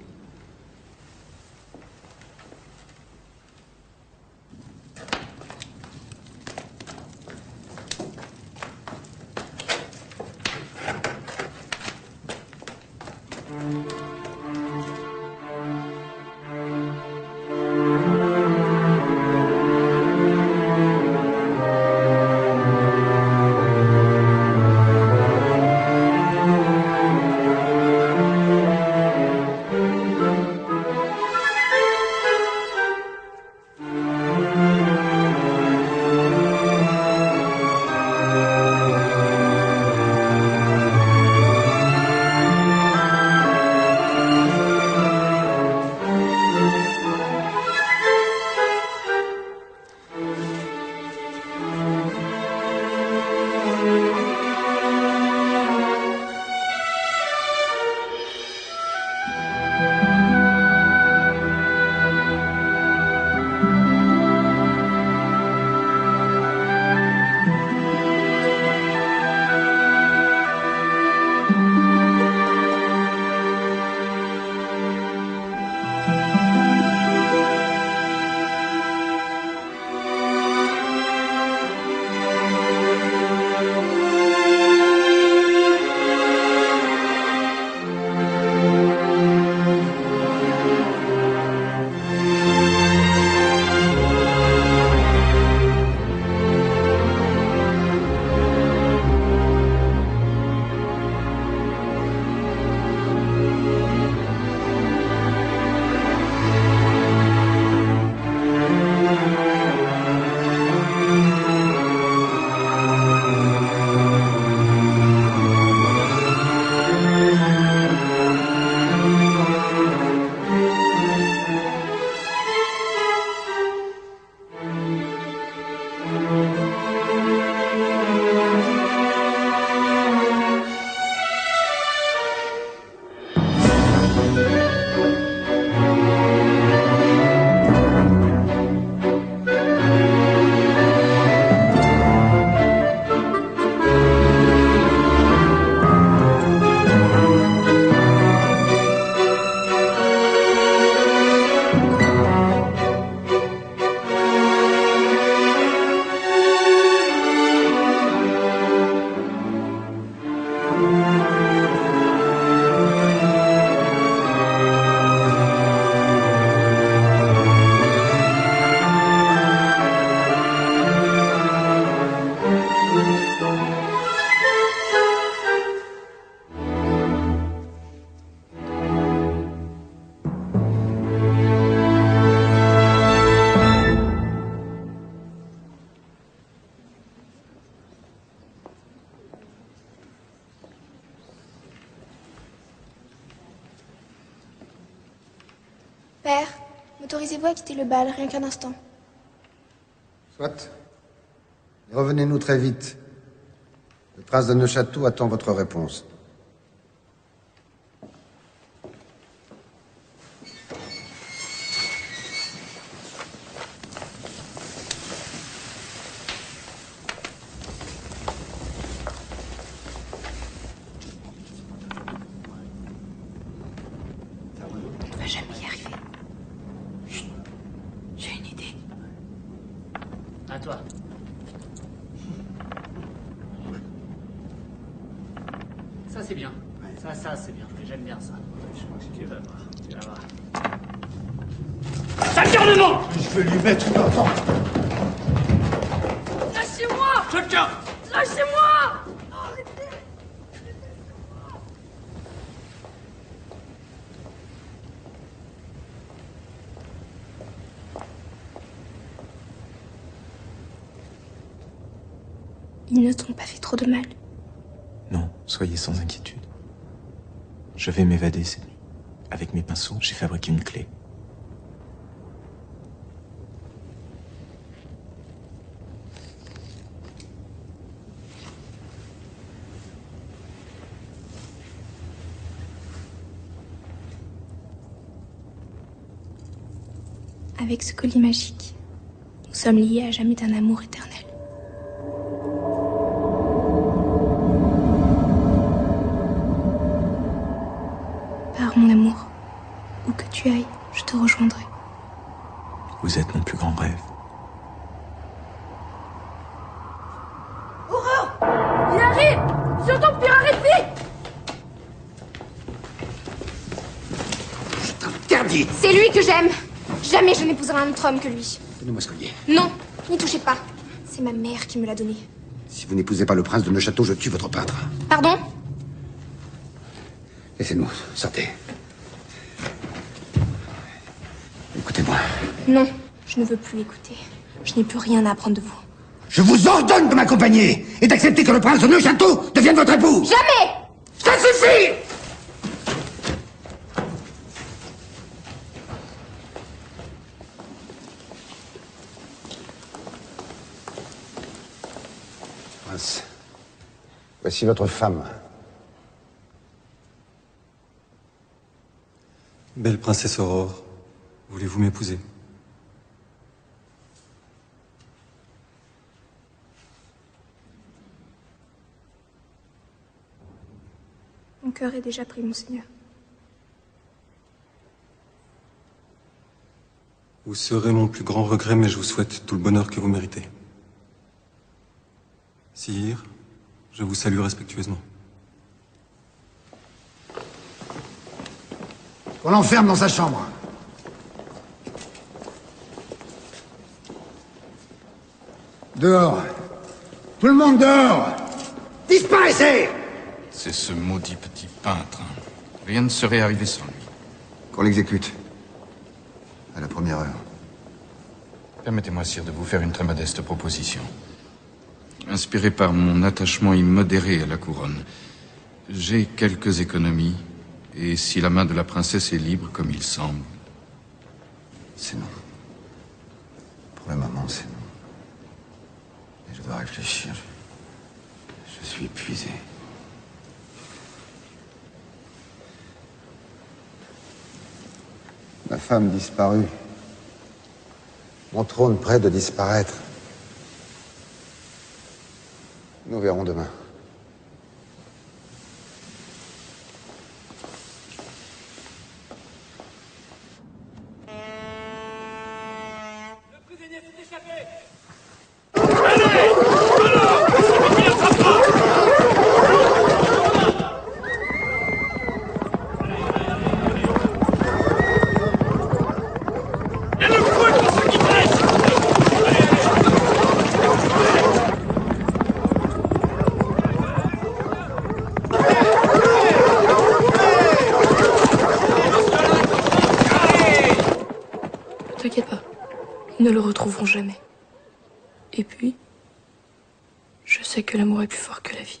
Père, m'autorisez-vous à quitter le bal, rien qu'un instant? Soit. Et revenez-nous très vite. Le prince de Neufchâteau attend votre réponse. On va jamais y arriver. Chut. J'ai une idée. À toi. Ça c'est bien. Ça c'est bien. J'aime bien ça. Tu vas voir. Tu vas voir. Acharnement! Je vais lui mettre une enfant. Lâchez-moi! Quelqu'un! Lâchez-moi! Ils ne t'ont pas fait trop de mal. Non, soyez sans inquiétude. Je vais m'évader cette nuit. Avec mes pinceaux, j'ai fabriqué une clé. Avec ce collier magique, nous sommes liés à jamais d'un amour éternel. Pars, mon amour. Où que tu ailles, je te rejoindrai. Vous êtes mon plus grand rêve. Aurore! Il arrive! J'entends le pire, arrête vite! Je t'interdis. C'est lui que j'aime. Jamais je n'épouserai un autre homme que lui. Donnez-moi ce collier. Non, n'y touchez pas. C'est ma mère qui me l'a donné. Si vous n'épousez pas le prince de Neufchâteau, je tue votre peintre. Pardon? Laissez-nous, sortez. Écoutez-moi. Non, je ne veux plus écouter. Je n'ai plus rien à apprendre de vous. Je vous ordonne de m'accompagner et d'accepter que le prince de Neufchâteau devienne votre époux. Jamais! Ça suffit! Prince, voici votre femme. Belle princesse Aurore, voulez-vous m'épouser? Mon cœur est déjà pris, monseigneur. Vous serez mon plus grand regret, mais je vous souhaite tout le bonheur que vous méritez. Sire, je vous salue respectueusement. On l'enferme dans sa chambre. Dehors. Tout le monde dehors. Disparaissez! C'est ce maudit petit peintre. Rien ne serait arrivé sans lui. Qu'on l'exécute. À la première heure. Permettez-moi, sire, de vous faire une très modeste proposition. Inspiré par mon attachement immodéré à la couronne, j'ai quelques économies, et si la main de la princesse est libre comme il semble... C'est non. Pour le moment, c'est non. dois réfléchir. Je suis épuisé. Ma femme disparue. Mon trône près de disparaître. Nous verrons demain. T'inquiète pas, ils ne le retrouveront jamais. Et puis, je sais que l'amour est plus fort que la vie.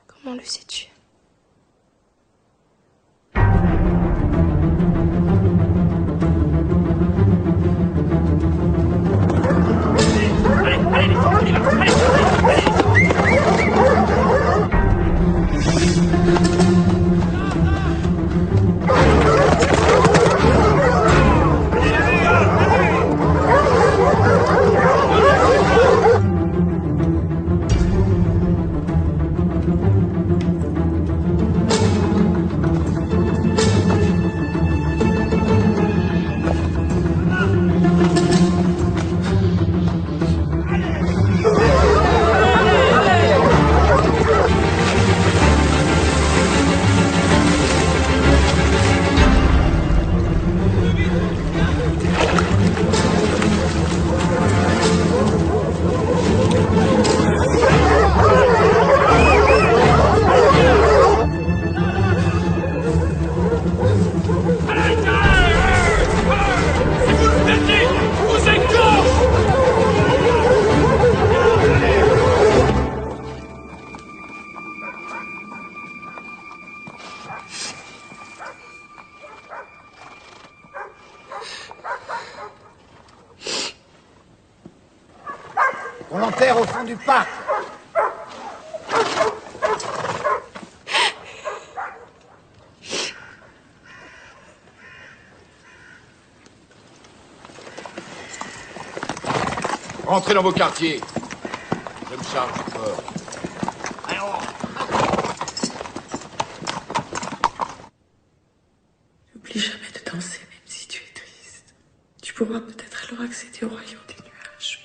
Comment le sais-tu? On l'enterre au fond du parc. Rentrez dans vos quartiers. Je me charge du corps. N'oublie jamais de danser, même si tu es triste. Tu pourras peut-être alors accéder au royaume des nuages.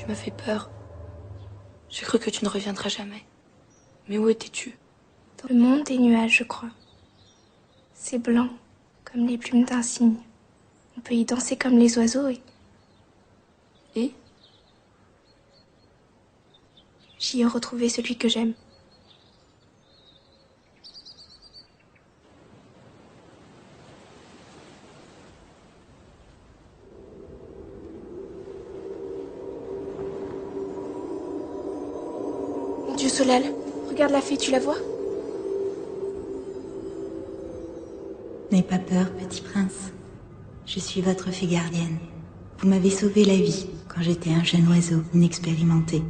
Tu m'as fait peur. J'ai cru que tu ne reviendrais jamais. Mais où étais-tu? Dans le monde des nuages, je crois. C'est blanc, comme les plumes d'un cygne. On peut y danser comme les oiseaux Et j'y ai retrouvé celui que j'aime. Mon Dieu, Solal, regarde la fée, tu la vois? N'aie pas peur, petit prince. Je suis votre fée gardienne. Vous m'avez sauvé la vie quand j'étais un jeune oiseau inexpérimenté.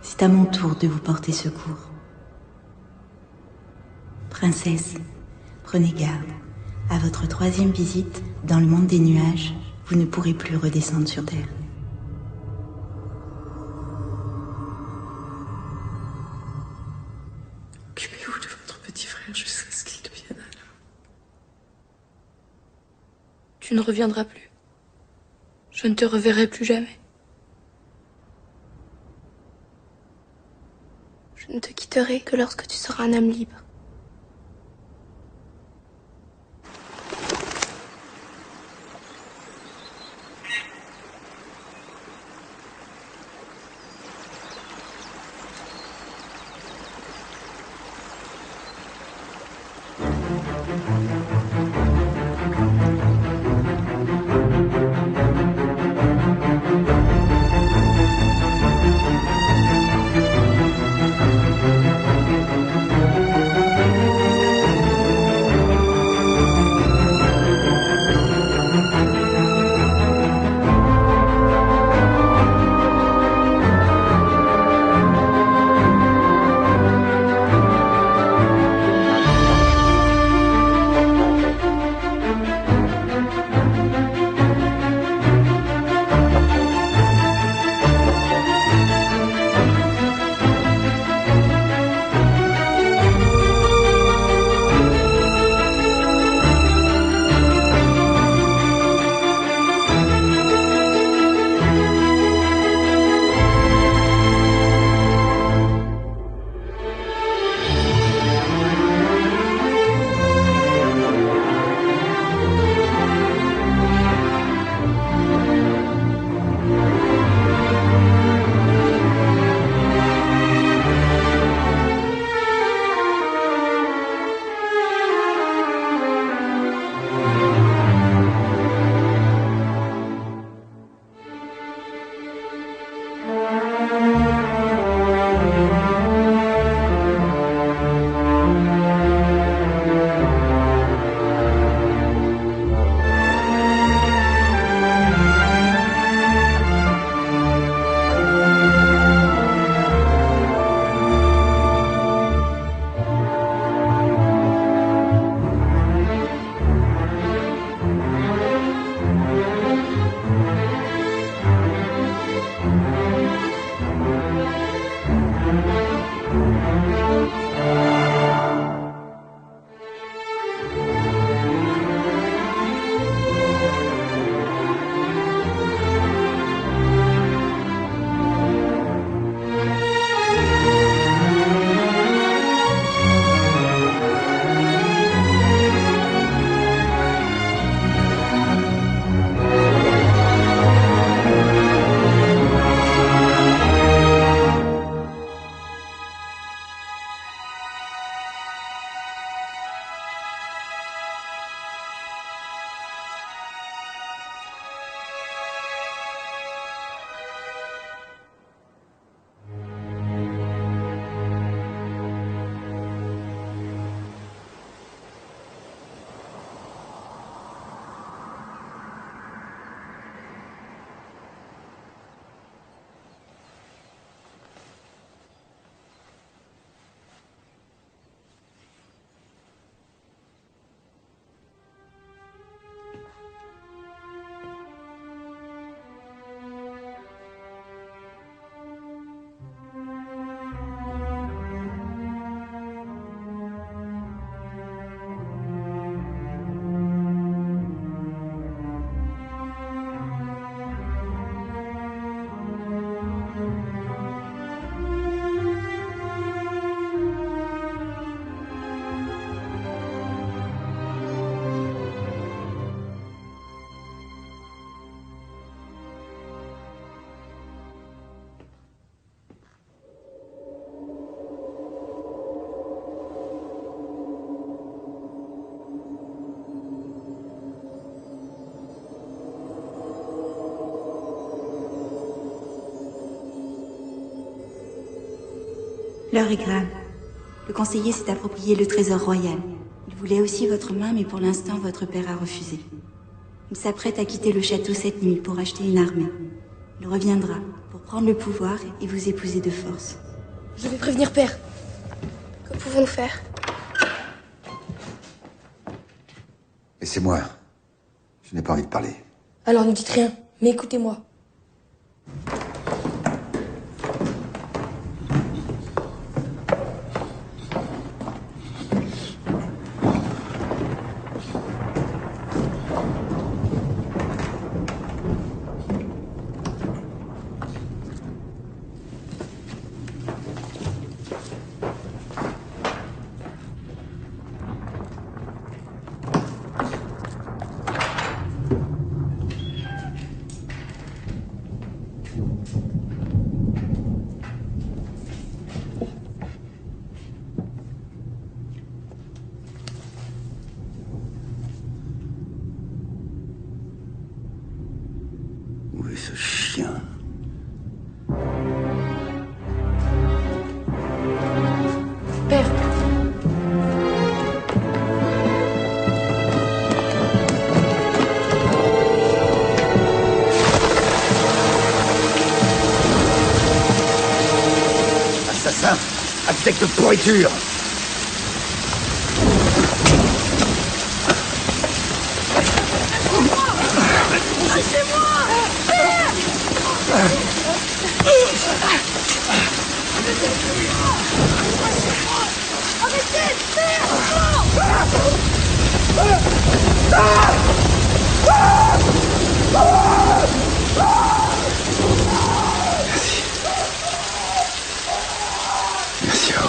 C'est à mon tour de vous porter secours. Princesse, prenez garde. À votre 3e visite, dans le monde des nuages, vous ne pourrez plus redescendre sur Terre. Occupez-vous de votre petit frère jusqu'à ce qu'il devienne un homme. tu ne reviendras plus. Je ne te reverrai plus jamais. Je ne te quitterai que lorsque tu seras un homme libre. L'heure est grave. Le conseiller s'est approprié le trésor royal. Il voulait aussi votre main, mais pour l'instant, votre père a refusé. Il s'apprête à quitter le château cette nuit pour acheter une armée. Il reviendra pour prendre le pouvoir et vous épouser de force. Je vais prévenir père. Que pouvons-nous faire? Laissez-moi. Je n'ai pas envie de parler. Alors ne dites rien, mais écoutez-moi. Où est ce chien? Père. Assassin! Insecte de pourriture! Merci à vous.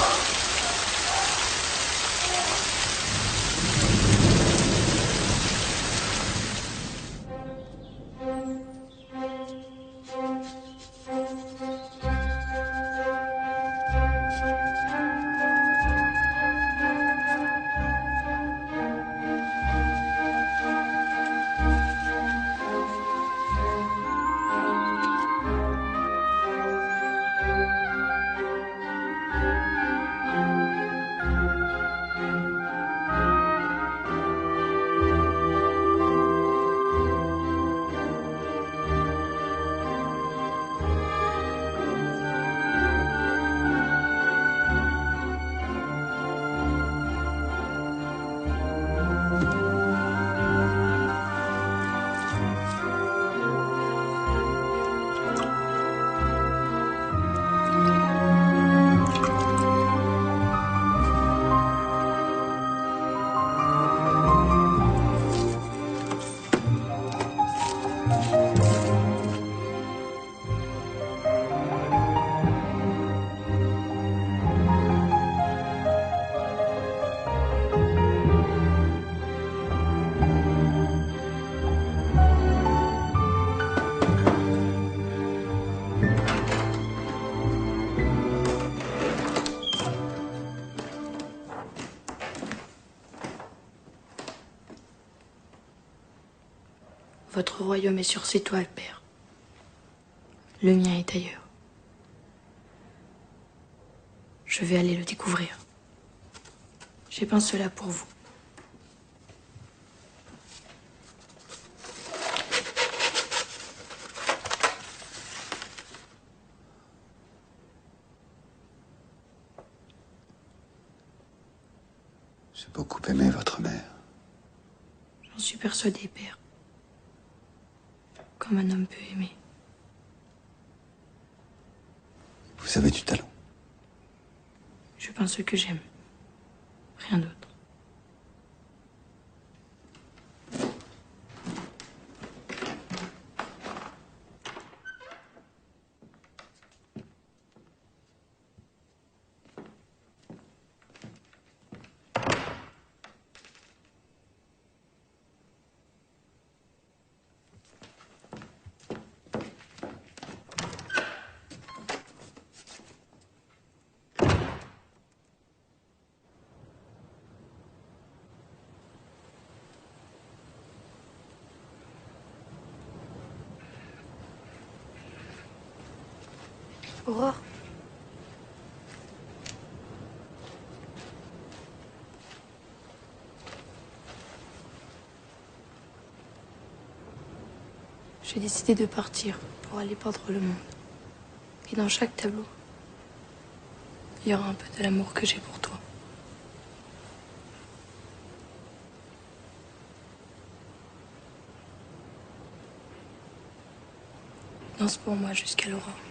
Votre royaume est sur ses toiles, père. Le mien est ailleurs. Je vais aller le découvrir. J'ai peint cela pour vous. J'ai beaucoup aimé votre mère. J'en suis persuadée, père. Comme un homme peut aimer. Vous avez du talent. Je peins ce que j'aime. Rien d'autre. Aurore. j'ai décidé de partir pour aller peindre le monde. Et dans chaque tableau, il y aura un peu de l'amour que j'ai pour toi. Danse pour moi jusqu'à l'aurore.